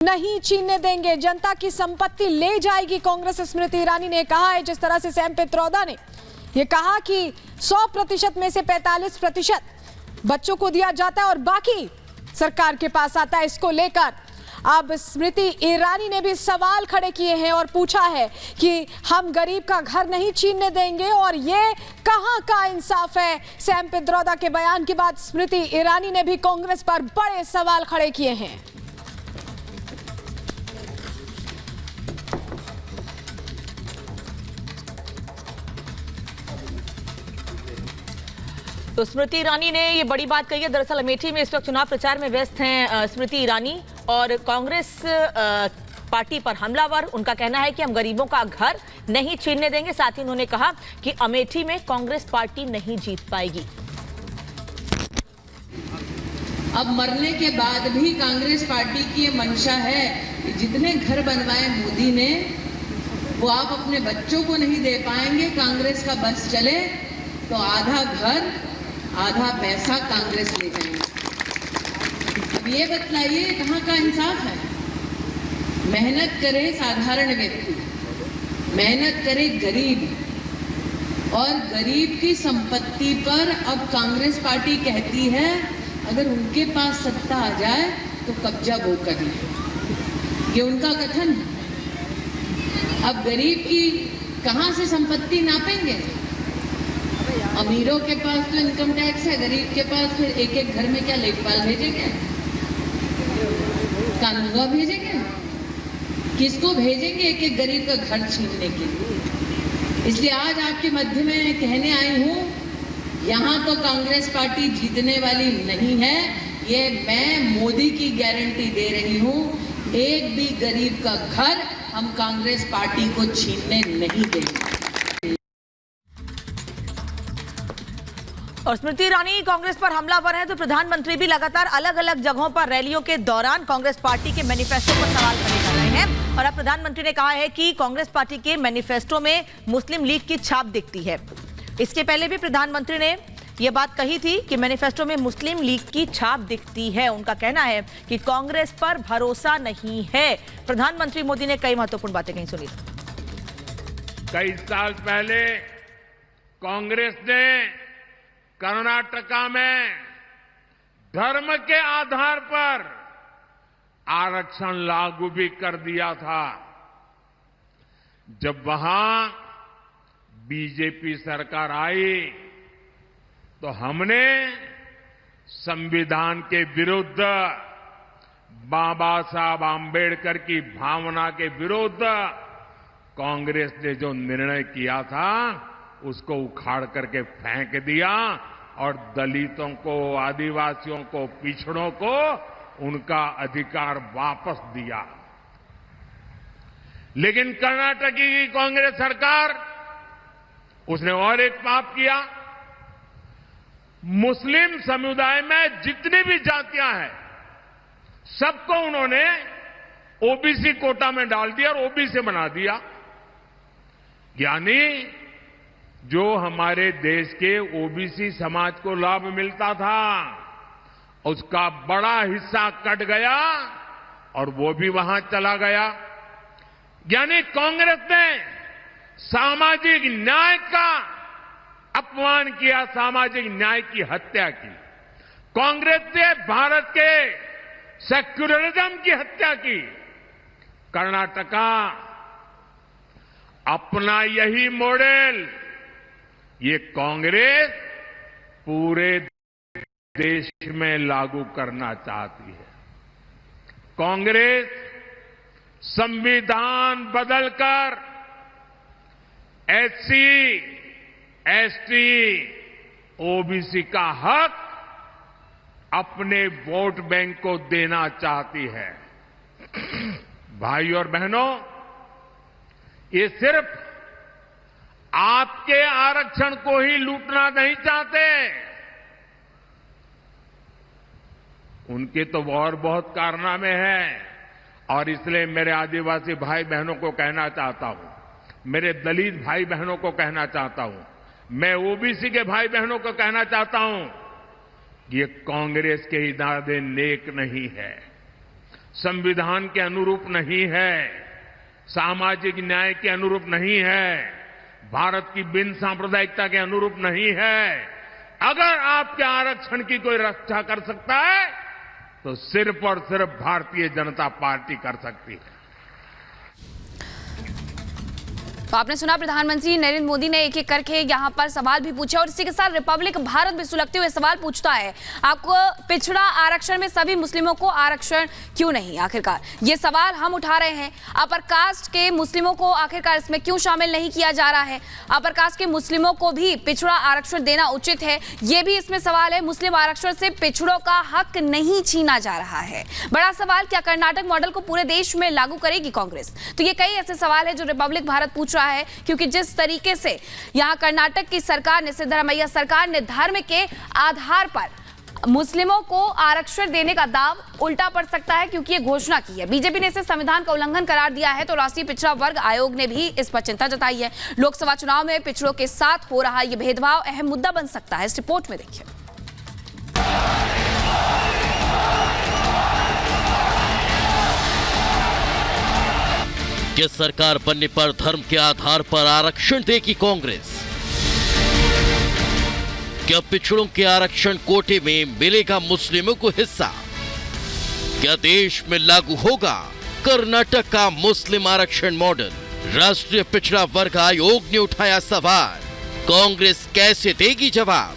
नहीं छीनने देंगे, जनता की संपत्ति ले जाएगी कांग्रेस। स्मृति ईरानी ने कहा है, जिस तरह से सैम पित्रोदा ने यह कहा कि 100% में से 45% बच्चों को दिया जाता है और बाकी सरकार के पास आता है। इसको लेकर अब स्मृति ईरानी ने भी सवाल खड़े किए हैं और पूछा है कि हम गरीब का घर नहीं छीनने देंगे, और ये कहां का इंसाफ है। सैम पित्रोदा के बयान के बाद स्मृति ईरानी ने भी कांग्रेस पर बड़े सवाल खड़े किए हैं। तो स्मृति ईरानी ने ये बड़ी बात कही है। दरअसल अमेठी में इस वक्त चुनाव प्रचार में व्यस्त हैं स्मृति ईरानी, और कांग्रेस पार्टी पर हमलावर। उनका कहना है कि हम गरीबों का घर नहीं छीनने देंगे। साथ ही उन्होंने कहा कि अमेठी में कांग्रेस पार्टी नहीं जीत पाएगी। अब मरने के बाद भी कांग्रेस पार्टी की ये मंशा है कि जितने घर बनवाए मोदी ने, वो आप अपने बच्चों को नहीं दे पाएंगे। कांग्रेस का बस चले तो आधा घर आधा पैसा कांग्रेस ले जाएंगे। अब ये बतलाइए कहाँ का इंसाफ है। मेहनत करे साधारण व्यक्ति, मेहनत करे गरीब, और गरीब की संपत्ति पर अब कांग्रेस पार्टी कहती है अगर उनके पास सत्ता आ जाए तो कब्जा वो कर ले। ये उनका कथन है। अब गरीब की कहाँ से संपत्ति नापेंगे। अमीरों के पास तो इनकम टैक्स है, गरीब के पास फिर एक एक घर में क्या लेखपाल भेजेंगे, कानूनगो भेजेंगे, किसको भेजेंगे एक एक गरीब का घर छीनने के लिए। इसलिए आज आपके मध्य में कहने आई हूं, यहां तो कांग्रेस पार्टी जीतने वाली नहीं है। ये मैं मोदी की गारंटी दे रही हूं, एक भी गरीब का घर हम कांग्रेस पार्टी को छीनने नहीं देंगे। और स्मृति ईरानी कांग्रेस पर हमलावर है, तो प्रधानमंत्री भी लगातार अलग अलग जगहों पर रैलियों के दौरान कांग्रेस पार्टी के मैनिफेस्टो पर सवाल खड़े कर रहे हैं। और अब प्रधानमंत्री ने कहा है कि कांग्रेस पार्टी के मैनिफेस्टो में मुस्लिम लीग की छाप दिखती है। इसके पहले भी प्रधानमंत्री ने यह बात कही थी कि मैनिफेस्टो में मुस्लिम लीग की छाप दिखती है। उनका कहना है कि कांग्रेस पर भरोसा नहीं है। प्रधानमंत्री मोदी ने कई महत्वपूर्ण बातें कही, सुनिए। कई साल पहले कांग्रेस ने कर्नाटका में धर्म के आधार पर आरक्षण लागू भी कर दिया था। जब वहां बीजेपी सरकार आई तो हमने संविधान के विरुद्ध, बाबा साहब आंबेडकर की भावना के विरुद्ध कांग्रेस ने जो निर्णय किया था उसको उखाड़ करके फेंक दिया और दलितों को, आदिवासियों को, पिछड़ों को उनका अधिकार वापस दिया। लेकिन कर्नाटक की कांग्रेस सरकार, उसने और एक पाप किया। मुस्लिम समुदाय में जितनी भी जातियां हैं सबको उन्होंने ओबीसी कोटा में डाल दिया और ओबीसी बना दिया। यानी जो हमारे देश के ओबीसी समाज को लाभ मिलता था उसका बड़ा हिस्सा कट गया और वो भी वहां चला गया। यानी कांग्रेस ने सामाजिक न्याय का अपमान किया, सामाजिक न्याय की हत्या की। कांग्रेस ने भारत के सेक्युलरिज्म की हत्या की। कर्नाटका अपना यही मॉडल ये कांग्रेस पूरे देश में लागू करना चाहती है। कांग्रेस संविधान बदलकर एससी, एसटी, ओबीसी का हक अपने वोट बैंक को देना चाहती है। भाई और बहनों, ये सिर्फ आपके आरक्षण को ही लूटना नहीं चाहते, उनके तो और बहुत कारनामे हैं। और इसलिए मेरे आदिवासी भाई बहनों को कहना चाहता हूं, मेरे दलित भाई बहनों को कहना चाहता हूं, मैं ओबीसी के भाई बहनों को कहना चाहता हूं, ये कांग्रेस के इरादे नेक नहीं है। संविधान के अनुरूप नहीं है, सामाजिक न्याय के अनुरूप नहीं है, भारत की बिन सांप्रदायिकता के अनुरूप नहीं है। अगर आपके आरक्षण की कोई रक्षा कर सकता है तो सिर्फ और सिर्फ भारतीय जनता पार्टी कर सकती है। तो आपने सुना प्रधानमंत्री नरेंद्र मोदी ने एक एक करके यहाँ पर सवाल भी पूछे और इसी के साथ रिपब्लिक भारत भी सुलगते हुए सवाल पूछता है, आपको पिछड़ा आरक्षण में सभी मुस्लिमों को आरक्षण क्यों नहीं? आखिरकार ये सवाल हम उठा रहे हैं। अपर कास्ट के मुस्लिमों को आखिरकार इसमें क्यों शामिल नहीं किया जा रहा है? अपर कास्ट के मुस्लिमों को भी पिछड़ा आरक्षण देना उचित है, ये भी इसमें सवाल है। मुस्लिम आरक्षण से पिछड़ों का हक नहीं छीना जा रहा है। बड़ा सवाल, क्या कर्नाटक मॉडल को पूरे देश में लागू करेगी कांग्रेस? तो ये कई ऐसे सवाल है जो रिपब्लिक भारत पूछ है, क्योंकि जिस तरीके से यहां कर्नाटक की सरकार ने, सिद्धरामैया सरकार ने धर्म के आधार पर मुस्लिमों को आरक्षण देने का दाव उल्टा पड़ सकता है, क्योंकि ये घोषणा की है। बीजेपी ने इसे संविधान का उल्लंघन करार दिया है, तो राष्ट्रीय पिछड़ा वर्ग आयोग ने भी इस पर चिंता जताई है। लोकसभा चुनाव में पिछड़ों के साथ हो रहा यह भेदभाव अहम मुद्दा बन सकता है। इस रिपोर्ट में देखिए। कि सरकार बनने पर धर्म के आधार पर आरक्षण देगी कांग्रेस? क्या पिछड़ों के आरक्षण कोटे में मिलेगा मुस्लिमों को हिस्सा? क्या देश में लागू होगा कर्नाटक का मुस्लिम आरक्षण मॉडल? राष्ट्रीय पिछड़ा वर्ग आयोग ने उठाया सवाल, कांग्रेस कैसे देगी जवाब?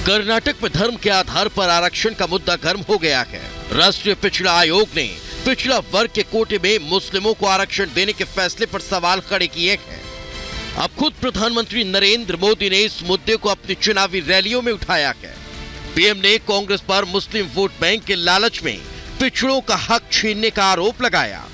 कर्नाटक में धर्म के आधार पर आरक्षण का मुद्दा गर्म हो गया है। राष्ट्रीय पिछड़ा आयोग ने पिछड़ा वर्ग के कोटे में मुस्लिमों को आरक्षण देने के फैसले पर सवाल खड़े किए हैं। अब खुद प्रधानमंत्री नरेंद्र मोदी ने इस मुद्दे को अपनी चुनावी रैलियों में उठाया है। पीएम ने कांग्रेस पर मुस्लिम वोट बैंक के लालच में पिछड़ों का हक छीनने का आरोप लगाया।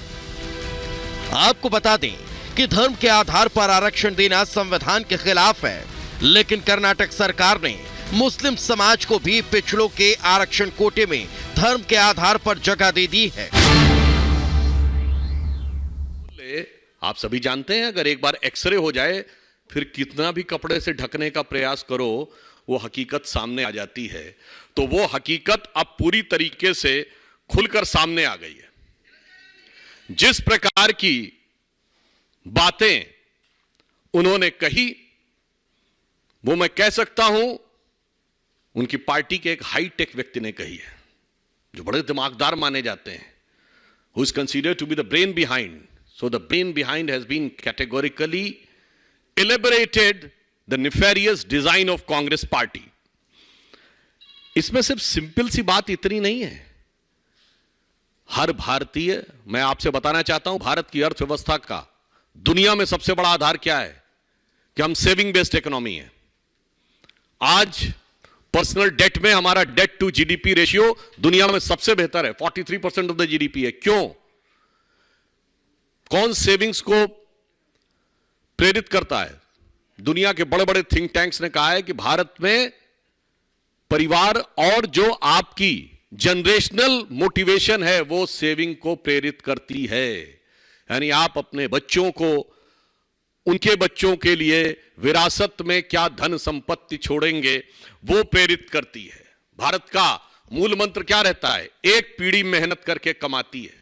आपको बता दें कि धर्म के आधार पर आरक्षण देना संविधान के खिलाफ है, लेकिन कर्नाटक सरकार ने मुस्लिम समाज को भी पिछड़ों के आरक्षण कोटे में धर्म के आधार पर जगह दे दी है। आप सभी जानते हैं, अगर एक बार एक्सरे हो जाए फिर कितना भी कपड़े से ढकने का प्रयास करो वो हकीकत सामने आ जाती है। तो वो हकीकत अब पूरी तरीके से खुलकर सामने आ गई है। जिस प्रकार की बातें उन्होंने कही वो मैं कह सकता हूं उनकी पार्टी के एक हाईटेक व्यक्ति ने कही है, जो बड़े दिमागदार माने जाते हैं, who is considered to be the brain behind. So the brain behind has been categorically elaborated the nefarious design of Congress party. इसमें सिर्फ सिंपल सी बात इतनी नहीं है। हर भारतीय, मैं आपसे बताना चाहता हूं, भारत की अर्थव्यवस्था का दुनिया में सबसे बड़ा आधार क्या है? कि हम सेविंग बेस्ड इकोनॉमी है। आज पर्सनल डेट में हमारा डेट टू जीडीपी रेशियो दुनिया में सबसे बेहतर है, 43% ऑफ द जीडीपी है। क्यों? कौन सेविंग्स को प्रेरित करता है? दुनिया के बड़े बड़े थिंक टैंक्स ने कहा है कि भारत में परिवार और जो आपकी जनरेशनल मोटिवेशन है वो सेविंग को प्रेरित करती है। यानी आप अपने बच्चों को, उनके बच्चों के लिए विरासत में क्या धन संपत्ति छोड़ेंगे वो प्रेरित करती है। भारत का मूल मंत्र क्या रहता है? एक पीढ़ी मेहनत करके कमाती है।